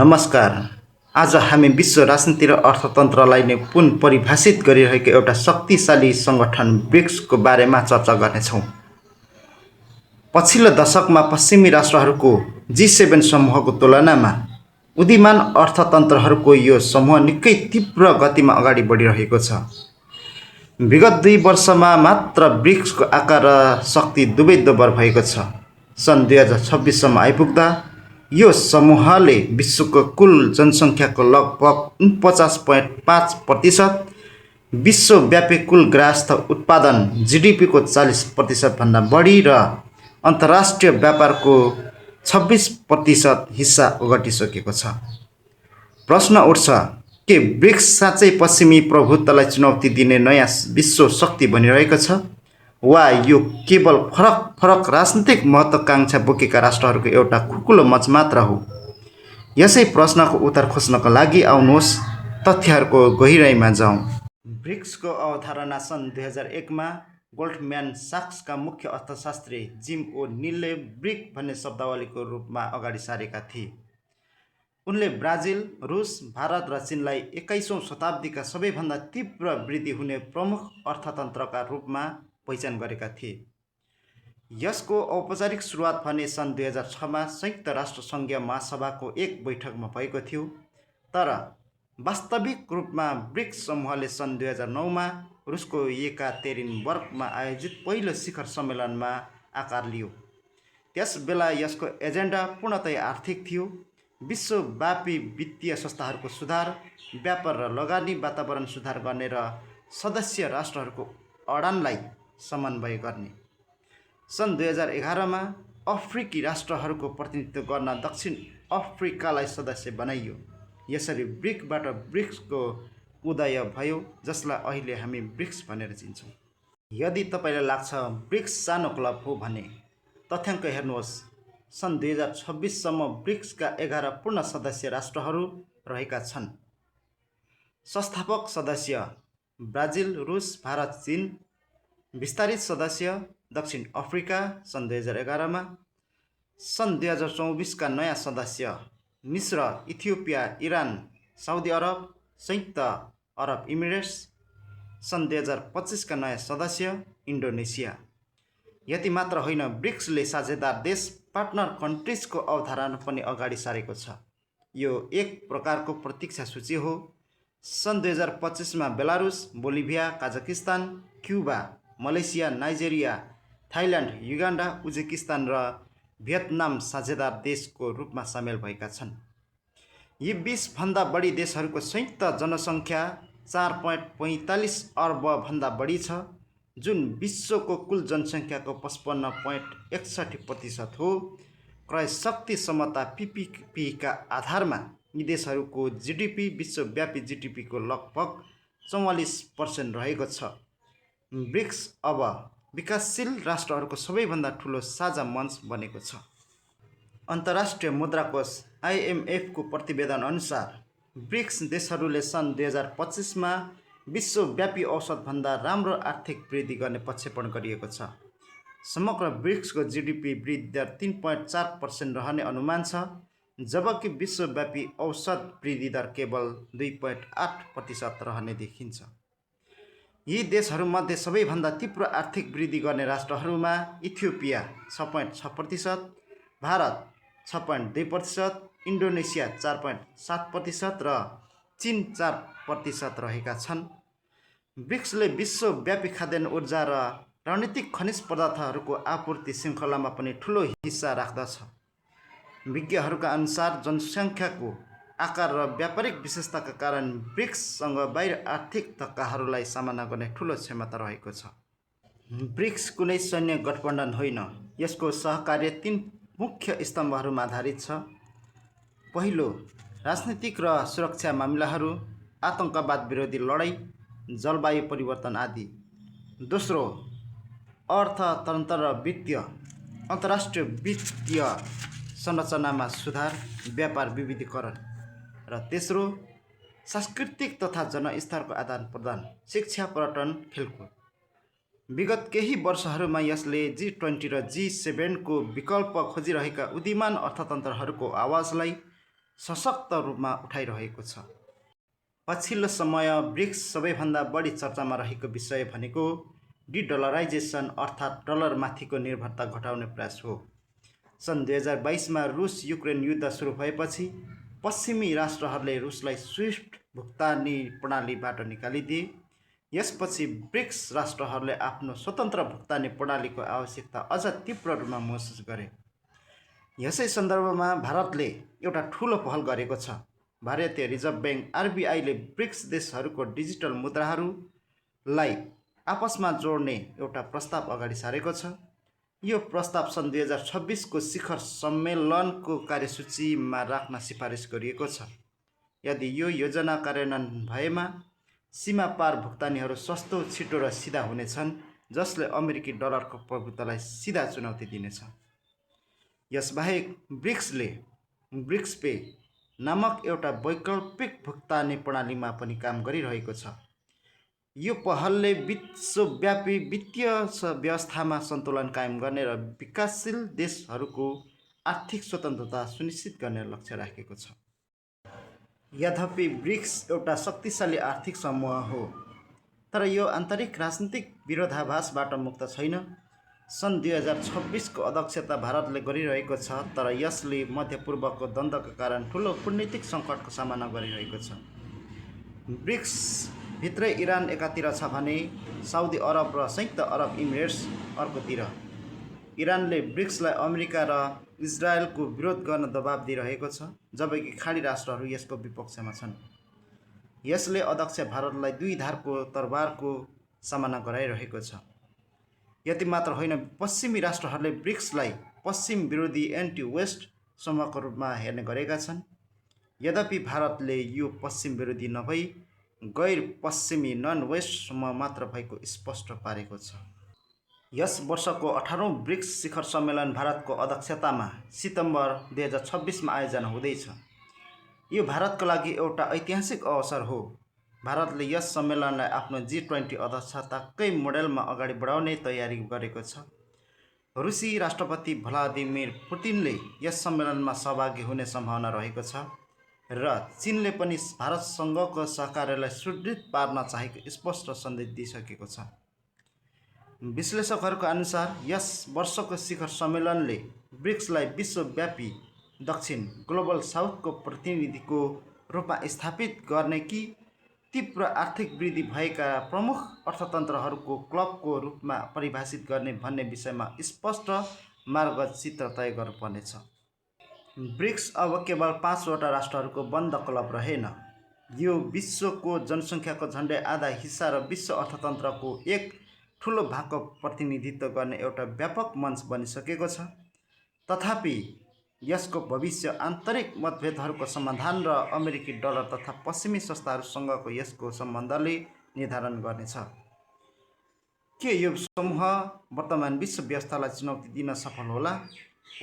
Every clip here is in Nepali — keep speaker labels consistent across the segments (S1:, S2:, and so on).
S1: नमस्कार। आज हामी विश्व राजनीति र अर्थतन्त्रलाई नै पुनः परिभाषित गरिरहेको एउटा शक्तिशाली सङ्गठन ब्रिक्सको बारेमा चर्चा गर्नेछौँ। पछिल्लो दशकमा पश्चिमी राष्ट्रहरूको G7 समूहको तुलनामा उदीयमान अर्थतन्त्रहरूको यो समूह निकै तीव्र गतिमा अगाडि बढिरहेको छ। विगत 2 वर्षमा मात्र ब्रिक्सको आकार र शक्ति दुवै दोब्बर भएको छ। सन् 2026 सम्म आइपुग्दा यो समूहले विश्वको कुल जनसङ्ख्याको लगभग 49.5%, विश्वव्यापी कुल गृहस्थ उत्पादन GDP को 40% भन्दा बढी र अन्तर्राष्ट्रिय व्यापारको 26% हिस्सा ओगटिसकेको छ। प्रश्न उठ्छ, के ब्रिक्स साँच्चै पश्चिमी प्रभुत्वलाई चुनौती दिने नयाँ विश्व शक्ति बनिरहेको छ, वा यो केवल फरक राजनीतिक महत्त्वाकांक्षा बोकेका राष्ट्रहरूको एउटा खुकुलो मञ्च मात्र हो? यसै प्रश्नको उत्तर खोज्नको लागि आउनुहोस् तथ्यहरूको गहिराइमा जाउँ। ब्रिक्सको अवधारणा सन् 2001 मा गोल्डम्यान साक्सका मुख्य अर्थशास्त्री जिम ओ नीलले ब्रिक भन्ने शब्दावलीको रूपमा अगाडि सारेका थिए। उनले ब्राजिल, रुस, भारत र चीनलाई 21औं शताब्दीका सबैभन्दा तीव्र वृद्धि हुने प्रमुख अर्थतन्त्रका रूपमा पहिचान गरेका थिए। यसको औपचारिक सुरुवात भने सन् 2006 मा संयुक्त राष्ट्रसङ्घीय महासभाको एक बैठकमा भएको थियो, तर वास्तविक रूपमा ब्रिक्स समूहले सन् 2009 मा रुसको येकातेरिनबर्गमा आयोजित पहिलो शिखर सम्मेलनमा आकार लियो। त्यसबेला यसको एजेन्डा पूर्णतया आर्थिक थियो। विश्वव्यापी वित्तीय संस्थाहरूको सुधार, व्यापार र लगानी वातावरण सुधार गर्ने र सदस्य राष्ट्रहरूको अडानलाई समन्वय गर्ने। सन् 2011 मा अफ्रिकी राष्ट्रहरूको प्रतिनिधित्व गर्न दक्षिण अफ्रिकालाई सदस्य बनाइयो। यसरी ब्रिकबाट ब्रिक्सको उदय भयो, जसलाई अहिले हामी ब्रिक्स भनेर चिन्छौँ। यदि तपाईँलाई लाग्छ ब्रिक्स सानो क्लब हो भने तथ्याङ्क हेर्नुहोस्। सन् 2026 सम्म ब्रिक्सका 11 पूर्ण सदस्य राष्ट्रहरू रहेका छन्। संस्थापक सदस्य ब्राजिल, रुस, भारत, चीन। विस्तारित सदस्य दक्षिण अफ्रिका सन् 2011 मा। सन् 2024 का नयाँ सदस्य मिस्र, इथियोपिया, इरान, साउदी अरब, संयुक्त अरब इमिरेट्स। सन् 2025 का नयाँ सदस्य इन्डोनेसिया। यति मात्र होइन, ब्रिक्सले साझेदार देश पार्टनर कन्ट्रिजको अवधारणा पनि अगाडि सारेको छ। यो एक प्रकारको प्रतीक्षा सूची हो। सन् 2025 मा Belarus, Bolivia, Kazakhstan, Cuba, Malaysia, Nigeria, Thailand, Uganda, Uzbekistan र भियतनाम साझेदार देशको रूपमा सामेल भएका छन्। यी 20 भन्दा बढी देशहरूको संयुक्त जनसङ्ख्या 4.45 अर्ब भन्दा बढी छ, जुन विश्वको कुल जनसङ्ख्याको 55.61% हो। क्रय शक्ति समता PPP का आधारमा यी देशहरूको GDP विश्वव्यापी GDP को लगभग 44% रहेको छ। ब्रिक्स अब विकासशील राष्ट्रहरूको सबैभन्दा ठुलो साझा मञ्च बनेको छ। अन्तर्राष्ट्रिय मुद्रा कोष IMF को प्रतिवेदन अनुसार ब्रिक्स देशहरूले सन् 2025 मा विश्वव्यापी औसतभन्दा राम्रो आर्थिक वृद्धि गर्ने प्रक्षेपण गरिएको छ। समग्र ब्रिक्सको GDP वृद्धि दर 3.4% रहने अनुमान छ, जबकि विश्वव्यापी औसत वृद्धि दर केवल 2.8% रहने देखिन्छ। यी देशहरूमध्ये सबैभन्दा तीव्र आर्थिक वृद्धि गर्ने राष्ट्रहरूमा इथियोपिया 6.6%, भारत 6.2%, इन्डोनेसिया 4.7% र चीन 4% रहेका छन्। ब्रिक्सले विश्वव्यापी खाद्यान्न, ऊर्जा र रणनीतिक खनिज पदार्थहरूको आपूर्ति श्रृङ्खलामा पनि ठुलो हिस्सा राख्दछ। विज्ञहरूका अनुसार जनसङ्ख्याको आकार र व्यापारिक विशेषताका कारण ब्रिक्ससँग बाहिर आर्थिक धक्काहरूलाई सामना गर्ने ठुलो क्षमता रहेको छ। ब्रिक्स कुनै सैन्य गठबन्धन होइन। यसको सहकार्य 3 मुख्य स्तम्भहरूमा आधारित छ। पहिलो, राजनीतिक र सुरक्षा मामिलाहरू, आतंकवाद विरोधी लडाईँ, जलवायु परिवर्तन आदि। दोस्रो, अर्थतन्त्र र वित्तीय, अन्तर्राष्ट्रिय वित्तीय संरचनामा सुधार, व्यापार विविधीकरण। र तेस्रो, सांस्कृतिक तथा जनस्तरको आदान प्रदान, शिक्षा, पर्यटन, खेलकुद। विगत केही वर्षहरूमा यसले G20 र G7 को विकल्प खोजिरहेका उदीयमान अर्थतन्त्रहरूको आवाजलाई सशक्त रूपमा उठाइरहेको छ। पछिल्लो समय ब्रिक्स सबैभन्दा बढी चर्चामा रहेको विषय भनेको डिडलराइजेसन अर्थात् डलरमाथिको निर्भरता घटाउने प्रयास हो। सन् 2022मा रुस युक्रेन युद्ध सुरु भएपछि पश्चिमी राष्ट्रहरूले रुसलाई स्विफ्ट भुक्तानी प्रणालीबाट निकालिदिए। यसपछि ब्रिक्स राष्ट्रहरूले आफ्नो स्वतन्त्र भुक्तानी प्रणालीको आवश्यकता अझ तीव्र रूपमा महसुस गरे। यसै सन्दर्भमा भारतले एउटा ठूलो पहल गरेको छ। भारतीय रिजर्भ ब्याङ्क आरबिआईले ब्रिक्स देशहरूको डिजिटल मुद्राहरूलाई आपसमा जोड्ने एउटा प्रस्ताव अगाडि सारेको छ। यो प्रस्ताव सन् 2026को शिखर सम्मेलनको कार्यसूचीमा राख्न सिफारिस गरिएको छ। यदि यो योजना कार्यान्वयन भएमा सीमा पार भुक्तानीहरू सस्तो, छिटो र सिधा हुनेछन्, जसले अमेरिकी डलरको प्रभुत्वलाई सिधा चुनौती दिनेछ। यसबाहेक ब्रिक्सले ब्रिक्स पे नामक एउटा वैकल्पिक भुक्तानी प्रणालीमा पनि काम गरिरहेको छ। यो पहलले विश्वव्यापी वित्तीय व्यवस्थामा सन्तुलन कायम गर्ने र विकासशील देशहरूको आर्थिक स्वतन्त्रता सुनिश्चित गर्ने लक्ष्य राखेको छ। यद्यपि ब्रिक्स एउटा शक्तिशाली आर्थिक समूह हो, तर यो आन्तरिक राजनीतिक विरोधाभासबाट मुक्त छैन। सन् 2026को अध्यक्षता भारतले गरिरहेको छ, तर यसले मध्यपूर्वको द्वन्द्वका कारण ठूलो कूटनीतिक सङ्कटको सामना गरिरहेको छ। ब्रिक्स भित्रै इरान एकातिर छ भने साउदी अरब र संयुक्त अरब इमिरेट्स अर्कोतिर। इरानले ब्रिक्सलाई अमेरिका र इजरायलको विरोध गर्न दबाब दिइरहेको छ, जबकि खाडी राष्ट्रहरू यसको विपक्षमा छन्। यसले अध्यक्ष भारतलाई दुई धारको तरबारको सामना गराइरहेको छ। यति मात्र होइन, पश्चिमी राष्ट्रहरूले ब्रिक्सलाई पश्चिम विरोधी एन्टी वेस्ट समूहको रूपमा हेर्ने गरेका छन्। यद्यपि भारतले यो पश्चिम विरोधी नभई गैर पश्चिमी नन वेस्ट समूह मात्र भएको स्पष्ट पारेको छ। यस वर्षको 18औं ब्रिक्स शिखर सम्मेलन भारतको अध्यक्षतामा सितम्बर 2026मा आयोजना हुँदैछ। यो भारतको लागि एउटा ऐतिहासिक अवसर हो। भारतले यस सम्मेलनलाई आफ्नो G20 अध्यक्षताकै मोडेलमा अगाडि बढाउने तयारी गरेको छ। रुसी राष्ट्रपति भ्लादिमिर पुतिनले यस सम्मेलनमा सहभागी हुने सम्भावना रहेको छ र चीनले पनि भारतसँगको सहकार्यलाई सुदृढ पार्न चाहेको स्पष्ट सन्देश दिइसकेको छ। विश्लेषकहरूको अनुसार यस वर्षको शिखर सम्मेलनले ब्रिक्सलाई विश्वव्यापी दक्षिण ग्लोबल साउथको प्रतिनिधिको रूपमा स्थापित गर्ने कि तीव्र आर्थिक वृद्धि भएका प्रमुख अर्थतन्त्रहरूको क्लबको रूपमा परिभाषित गर्ने भन्ने विषयमा स्पष्ट मार्गचित्र तय गर्नुपर्नेछ। ब्रिक्स अब केवल 5वटा राष्ट्रहरूको बन्द क्लब रहेन। यो विश्वको जनसङ्ख्याको झन्डै आधा हिस्सा र विश्व अर्थतन्त्रको एक ठूलो भागको प्रतिनिधित्व गर्ने एउटा व्यापक मञ्च बनिसकेको छ। तथापि यसको भविष्य आन्तरिक मतभेदहरूको समाधान र अमेरिकी डलर तथा पश्चिमी संस्थाहरूसँगको यसको सम्बन्धले निर्धारण गर्नेछ। के यो समूह वर्तमान विश्व व्यवस्थालाई चुनौती दिन सफल होला,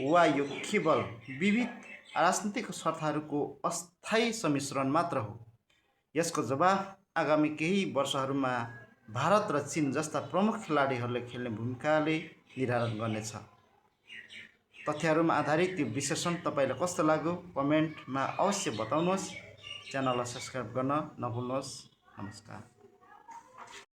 S1: वा यो केवल विविध राजनीतिक शर्तहरूको अस्थायी सम्मिश्रण मात्र हो? यसको जवाफ आगामी केही वर्षहरूमा भारत र चीन जस्ता प्रमुख खेलाडीहरूले खेल्ने भूमिकाले निर्धारण गर्नेछ। तथ्यहरूमा आधारित यो विश्लेषण तपाईँलाई कस्तो लाग्यो कमेन्टमा अवश्य बताउनुहोस्। च्यानललाई सब्स्क्राइब गर्न नभुल्नुहोस्। नमस्कार।